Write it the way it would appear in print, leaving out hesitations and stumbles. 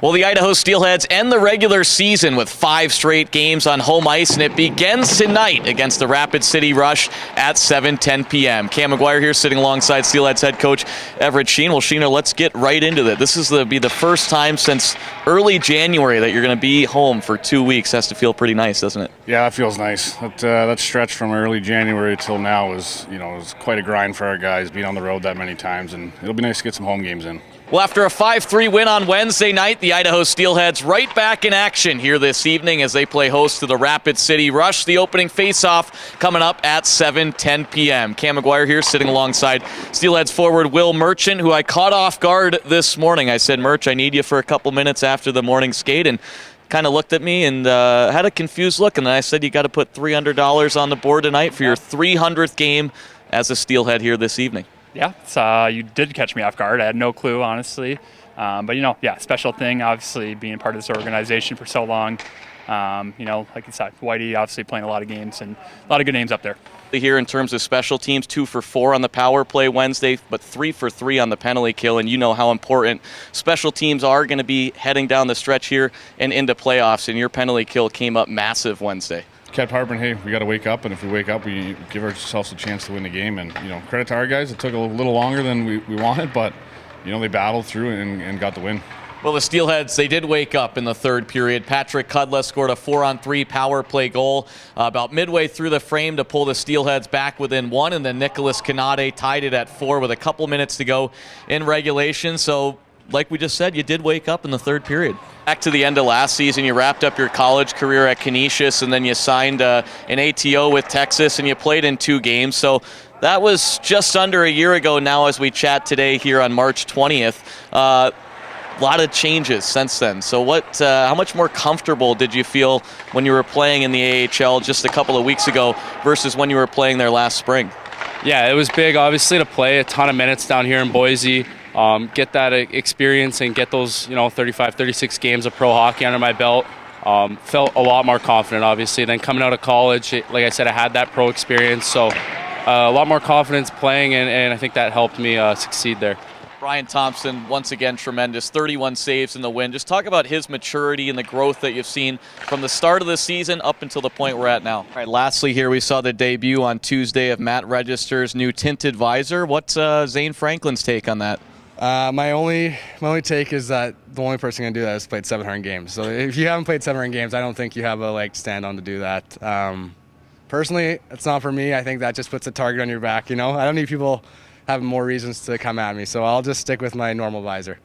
Well, the Idaho Steelheads end the regular season with 5 straight games on home ice, and it begins tonight against the Rapid City Rush at 7:10 p.m. Cam McGuire here sitting alongside Steelheads head coach Everett Sheen. Well, Sheener, let's get right into it. This is be the first time since early January that you're going to be home for 2 weeks. Has to feel pretty nice, doesn't it? Yeah, that feels nice. That stretch from early January till now was quite a grind for our guys, being on the road that many times, and it'll be nice to get some home games in. Well, after a 5-3 win on Wednesday night, the Idaho Steelheads right back in action here this evening as they play host to the Rapid City Rush. The opening face-off coming up at 7:10 p.m. Cam McGuire here sitting alongside Steelheads forward Will Merchant, who I caught off guard this morning. I said, Merch, I need you for a couple minutes after the morning skate, and kind of looked at me and had a confused look, and then I said, you got to put $300 on the board tonight for your 300th game as a Steelhead here this evening. Yeah, you did catch me off guard. I had no clue, honestly. But special thing, obviously, being part of this organization for so long. Like you said, Whitey obviously playing a lot of games and a lot of good names up there. Here in terms of special teams, 2 for 4 on the power play Wednesday, but 3 for 3 on the penalty kill, and you know how important special teams are going to be heading down the stretch here and into playoffs, and your penalty kill came up massive Wednesday. Kept harping, hey, we got to wake up, and if we wake up, we give ourselves a chance to win the game. And credit to our guys. It took a little longer than we wanted, but they battled through and got the win. Well, the Steelheads, they did wake up in the third period. Patrick Cudla scored a 4-on-3 power play goal about midway through the frame to pull the Steelheads back within 1, and then Nicholas Canade tied it at 4 with a couple minutes to go in regulation. So, like we just said, you did wake up in the third period. Back to the end of last season, you wrapped up your college career at Canisius, and then you signed an ATO with Texas, and you played in 2 games. So that was just under a year ago now as we chat today here on March 20th. A lot of changes since then. So how much more comfortable did you feel when you were playing in the AHL just a couple of weeks ago versus when you were playing there last spring? Yeah, it was big, obviously, to play a ton of minutes down here in Boise. Get that experience and get those 35, 36 games of pro hockey under my belt. Felt a lot more confident, obviously. Then coming out of college, like I said, I had that pro experience, so a lot more confidence playing, and I think that helped me succeed there. Brian Thompson, once again, tremendous. 31 saves in the win. Just talk about his maturity and the growth that you've seen from the start of the season up until the point we're at now. All right, lastly here, we saw the debut on Tuesday of Matt Register's new tinted visor. What's Zane Franklin's take on that? My only take is that the only person going to do that has played 700 games. So if you haven't played 700 games, I don't think you have a leg to stand on to do that. Personally, it's not for me. I think that just puts a target on your back. I don't need people having more reasons to come at me, so I'll just stick with my normal visor.